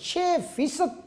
6%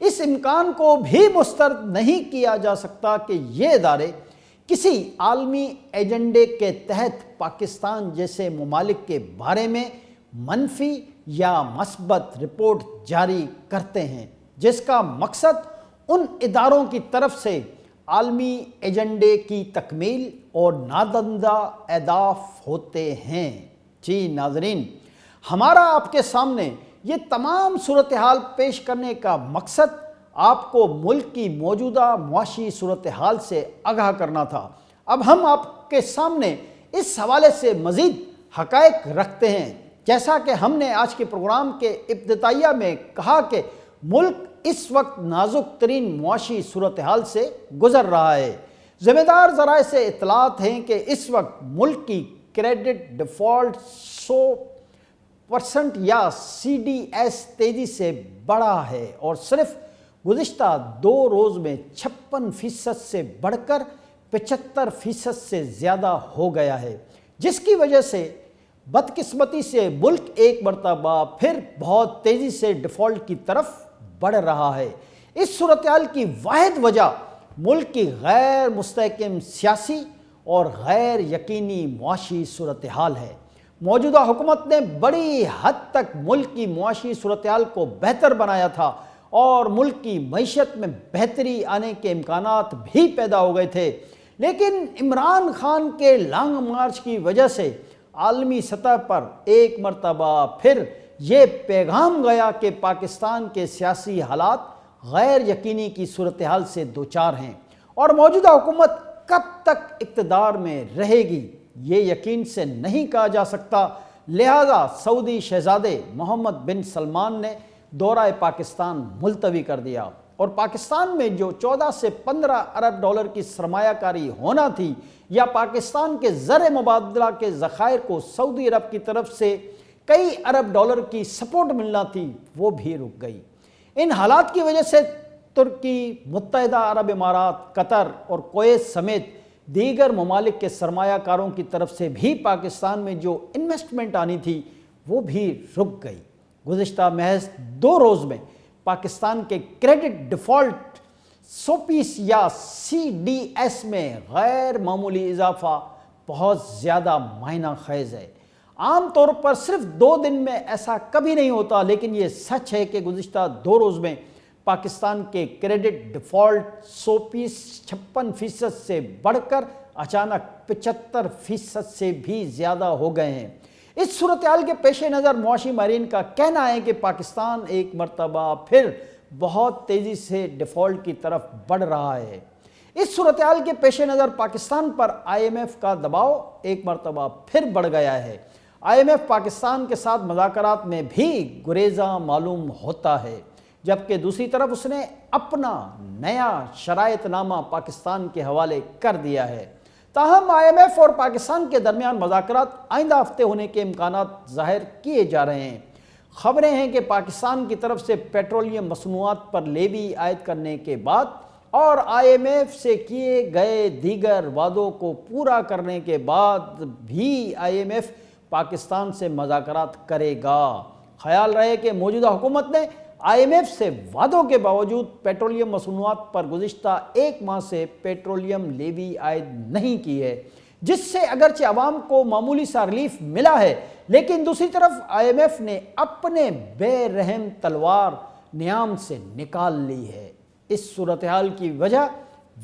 اس امکان کو بھی مسترد نہیں کیا جا سکتا کہ یہ ادارے کسی عالمی ایجنڈے کے تحت پاکستان جیسے ممالک کے بارے میں منفی یا مثبت رپورٹ جاری کرتے ہیں، جس کا مقصد ان اداروں کی طرف سے عالمی ایجنڈے کی تکمیل اور نادندہ اہداف ہوتے ہیں۔ جی ناظرین، ہمارا آپ کے سامنے یہ تمام صورتحال پیش کرنے کا مقصد آپ کو ملک کی موجودہ معاشی صورتحال سے آگاہ کرنا تھا۔ اب ہم آپ کے سامنے اس حوالے سے مزید حقائق رکھتے ہیں۔ جیسا کہ ہم نے آج کے پروگرام کے ابتدائیہ میں کہا کہ ملک اس وقت نازک ترین معاشی صورتحال سے گزر رہا ہے۔ ذمہ دار ذرائع سے اطلاعات ہیں کہ اس وقت ملک کی کریڈٹ ڈیفالٹ 100% یا CDS تیزی سے بڑھا ہے اور صرف گزشتہ 2 روز میں 56% سے بڑھ کر 75% سے زیادہ ہو گیا ہے، جس کی وجہ سے بدقسمتی سے ملک ایک مرتبہ پھر بہت تیزی سے ڈیفالٹ کی طرف بڑھ رہا ہے۔ اس صورتحال کی واحد وجہ ملک کی غیر مستحکم سیاسی اور غیر یقینی معاشی صورتحال ہے۔ موجودہ حکومت نے بڑی حد تک ملک کی معاشی صورتحال کو بہتر بنایا تھا اور ملک کی معیشت میں بہتری آنے کے امکانات بھی پیدا ہو گئے تھے، لیکن عمران خان کے لانگ مارچ کی وجہ سے عالمی سطح پر ایک مرتبہ پھر یہ پیغام گیا کہ پاکستان کے سیاسی حالات غیر یقینی کی صورتحال سے دوچار ہیں اور موجودہ حکومت کب تک اقتدار میں رہے گی یہ یقین سے نہیں کہا جا سکتا۔ لہذا سعودی شہزادے محمد بن سلمان نے دورہ پاکستان ملتوی کر دیا اور پاکستان میں جو 14 سے 15 ارب ڈالر کی سرمایہ کاری ہونا تھی یا پاکستان کے زر مبادلہ کے ذخائر کو سعودی عرب کی طرف سے کئی ارب ڈالر کی سپورٹ ملنا تھی، وہ بھی رک گئی۔ ان حالات کی وجہ سے ترکی، متحدہ عرب امارات، قطر اور کویت سمیت دیگر ممالک کے سرمایہ کاروں کی طرف سے بھی پاکستان میں جو انویسٹمنٹ آنی تھی وہ بھی رک گئی۔ گزشتہ محض 2 روز میں پاکستان کے کریڈٹ ڈیفالٹ 100% یا CDS میں غیر معمولی اضافہ بہت زیادہ معنی خیز ہے۔ عام طور پر صرف 2 دن میں ایسا کبھی نہیں ہوتا، لیکن یہ سچ ہے کہ گزشتہ 2 روز میں پاکستان کے کریڈٹ ڈیفالٹ 56% سے بڑھ کر اچانک 75% سے بھی زیادہ ہو گئے ہیں۔ اس صورتحال کے پیش نظر معاشی ماہرین کا کہنا ہے کہ پاکستان ایک مرتبہ پھر بہت تیزی سے ڈیفالٹ کی طرف بڑھ رہا ہے۔ اس صورتحال کے پیش نظر پاکستان پر IMF کا دباؤ ایک مرتبہ پھر بڑھ گیا ہے۔ IMF پاکستان کے ساتھ مذاکرات میں بھی گریزاں معلوم ہوتا ہے، جبکہ دوسری طرف اس نے اپنا نیا شرائط نامہ پاکستان کے حوالے کر دیا ہے۔ تاہم IMF اور پاکستان کے درمیان مذاکرات آئندہ ہفتے ہونے کے امکانات ظاہر کیے جا رہے ہیں۔ خبریں ہیں کہ پاکستان کی طرف سے پیٹرولیم مصنوعات پر لیوی عائد کرنے کے بعد اور IMF سے کیے گئے دیگر وعدوں کو پورا کرنے کے بعد بھی IMF پاکستان سے مذاکرات کرے گا۔ خیال رہے کہ موجودہ حکومت نے IMF سے وعدوں کے باوجود پیٹرولیم مصنوعات پر گزشتہ 1 ماہ سے پیٹرولیم لیوی عائد نہیں کی ہے، جس سے اگرچہ عوام کو معمولی سا ریلیف ملا ہے، لیکن دوسری طرف IMF نے اپنے بے رحم تلوار نیام سے نکال لی ہے۔ اس صورتحال کی وجہ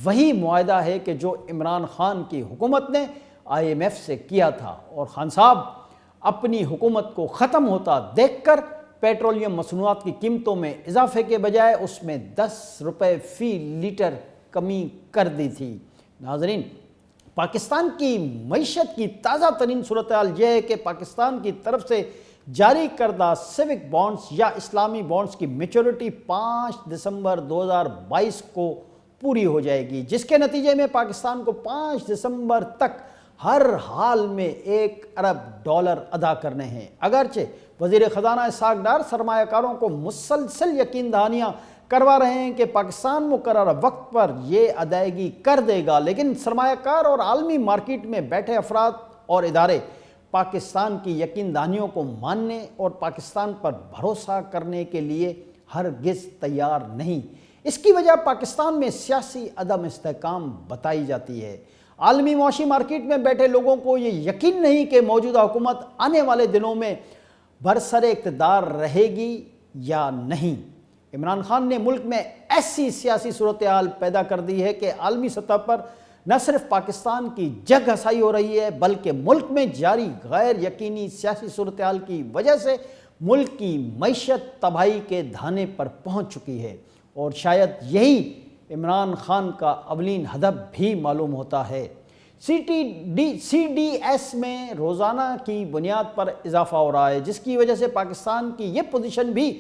وہی معاہدہ ہے کہ جو عمران خان کی حکومت نے IMF سے کیا تھا، اور خان صاحب اپنی حکومت کو ختم ہوتا دیکھ کر پیٹرولیم مصنوعات کی قیمتوں میں اضافے کے بجائے اس میں 10 روپے فی لیٹر کمی کر دی تھی۔ ناظرین، پاکستان کی معیشت کی تازہ ترین صورتحال یہ ہے کہ پاکستان کی طرف سے جاری کردہ سیوک بانڈز یا اسلامی بانڈز کی میچورٹی 5 دسمبر 2022 کو پوری ہو جائے گی، جس کے نتیجے میں پاکستان کو 5 دسمبر تک ہر حال میں 1 ارب ڈالر ادا کرنے ہیں۔ اگرچہ وزیر خزانہ اسحاق ڈار سرمایہ کاروں کو مسلسل یقین دہانیاں کروا رہے ہیں کہ پاکستان مقررہ وقت پر یہ ادائیگی کر دے گا، لیکن سرمایہ کار اور عالمی مارکیٹ میں بیٹھے افراد اور ادارے پاکستان کی یقین دہانیوں کو ماننے اور پاکستان پر بھروسہ کرنے کے لیے ہرگز تیار نہیں۔ اس کی وجہ پاکستان میں سیاسی عدم استحکام بتائی جاتی ہے۔ عالمی معاشی مارکیٹ میں بیٹھے لوگوں کو یہ یقین نہیں کہ موجودہ حکومت آنے والے دنوں میں برسر اقتدار رہے گی یا نہیں۔ عمران خان نے ملک میں ایسی سیاسی صورتحال پیدا کر دی ہے کہ عالمی سطح پر نہ صرف پاکستان کی جگ ہسائی ہو رہی ہے بلکہ ملک میں جاری غیر یقینی سیاسی صورتحال کی وجہ سے ملک کی معیشت تباہی کے دھانے پر پہنچ چکی ہے، اور شاید یہی عمران خان کا اولین ہدف بھی معلوم ہوتا ہے۔ سی ڈی ایس میں روزانہ کی بنیاد پر اضافہ ہو رہا ہے، جس کی وجہ سے پاکستان کی یہ پوزیشن بھی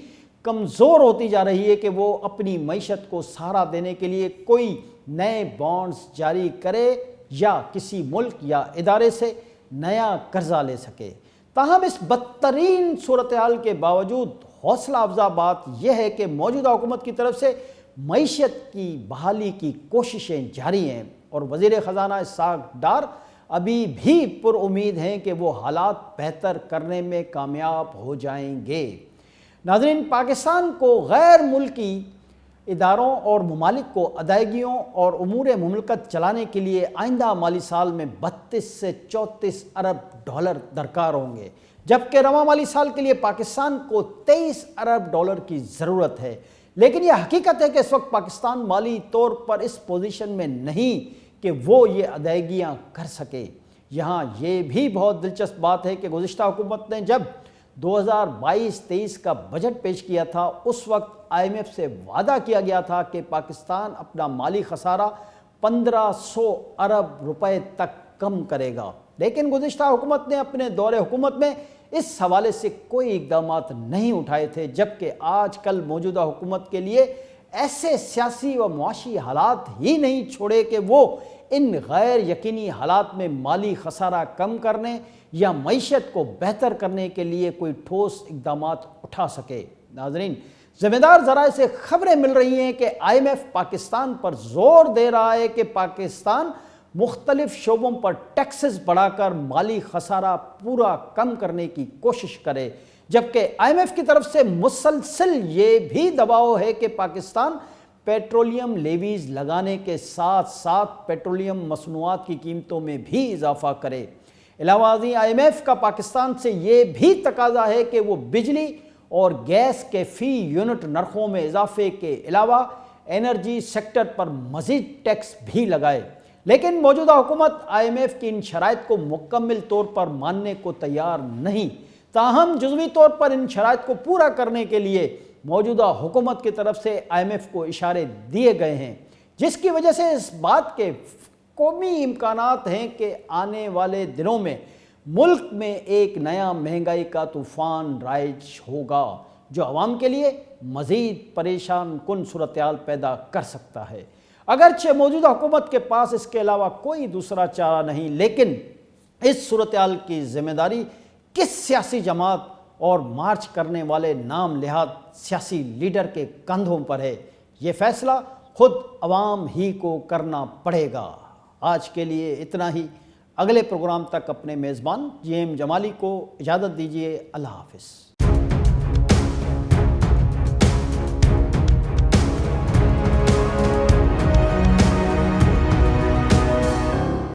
کمزور ہوتی جا رہی ہے کہ وہ اپنی معیشت کو سہارا دینے کے لیے کوئی نئے بانڈز جاری کرے یا کسی ملک یا ادارے سے نیا قرضہ لے سکے۔ تاہم اس بدترین صورتحال کے باوجود حوصلہ افزا بات یہ ہے کہ موجودہ حکومت کی طرف سے معیشت کی بحالی کی کوششیں جاری ہیں، اور وزیر خزانہ اسحاق ڈار ابھی بھی پر امید ہیں کہ وہ حالات بہتر کرنے میں کامیاب ہو جائیں گے۔ ناظرین، پاکستان کو غیر ملکی اداروں اور ممالک کو ادائیگیوں اور امور مملکت چلانے کے لیے آئندہ مالی سال میں 32 سے 34 ارب ڈالر درکار ہوں گے، جبکہ رواں مالی سال کے لیے پاکستان کو 23 ارب ڈالر کی ضرورت ہے۔ لیکن یہ حقیقت ہے کہ اس وقت پاکستان مالی طور پر اس پوزیشن میں نہیں کہ وہ یہ ادائیگیاں کر سکے۔ یہاں یہ بھی بہت دلچسپ بات ہے کہ گزشتہ حکومت نے جب 2022-23 کا بجٹ پیش کیا تھا، اس وقت آئی ایم ایف سے وعدہ کیا گیا تھا کہ پاکستان اپنا مالی خسارہ 1500 ارب روپے تک کم کرے گا، لیکن گزشتہ حکومت نے اپنے دور حکومت میں اس حوالے سے کوئی اقدامات نہیں اٹھائے تھے، جبکہ آج کل موجودہ حکومت کے لیے ایسے سیاسی و معاشی حالات ہی نہیں چھوڑے کہ وہ ان غیر یقینی حالات میں مالی خسارہ کم کرنے یا معیشت کو بہتر کرنے کے لیے کوئی ٹھوس اقدامات اٹھا سکے۔ ناظرین، ذمہ دار ذرائع سے خبریں مل رہی ہیں کہ آئی ایم ایف پاکستان پر زور دے رہا ہے کہ پاکستان مختلف شعبوں پر ٹیکسز بڑھا کر مالی خسارہ پورا کم کرنے کی کوشش کرے، جبکہ آئی ایم ایف کی طرف سے مسلسل یہ بھی دباؤ ہے کہ پاکستان پیٹرولیم لیویز لگانے کے ساتھ ساتھ پیٹرولیم مصنوعات کی قیمتوں میں بھی اضافہ کرے۔ علاوہ ازیں آئی ایم ایف کا پاکستان سے یہ بھی تقاضا ہے کہ وہ بجلی اور گیس کے فی یونٹ نرخوں میں اضافے کے علاوہ انرجی سیکٹر پر مزید ٹیکس بھی لگائے، لیکن موجودہ حکومت آئی ایم ایف کی ان شرائط کو مکمل طور پر ماننے کو تیار نہیں۔ تاہم جزوی طور پر ان شرائط کو پورا کرنے کے لیے موجودہ حکومت کی طرف سے آئی ایم ایف کو اشارے دیے گئے ہیں، جس کی وجہ سے اس بات کے قومی امکانات ہیں کہ آنے والے دنوں میں ملک میں ایک نیا مہنگائی کا طوفان رائج ہوگا، جو عوام کے لیے مزید پریشان کن صورتحال پیدا کر سکتا ہے۔ اگرچہ موجودہ حکومت کے پاس اس کے علاوہ کوئی دوسرا چارہ نہیں، لیکن اس صورتحال کی ذمہ داری کس سیاسی جماعت اور مارچ کرنے والے نام نہاد سیاسی لیڈر کے کندھوں پر ہے؟ یہ فیصلہ خود عوام ہی کو کرنا پڑے گا۔ آج کے لیے اتنا ہی۔ اگلے پروگرام تک اپنے میزبان جیم جمالی کو اجازت دیجیے۔ اللہ حافظ۔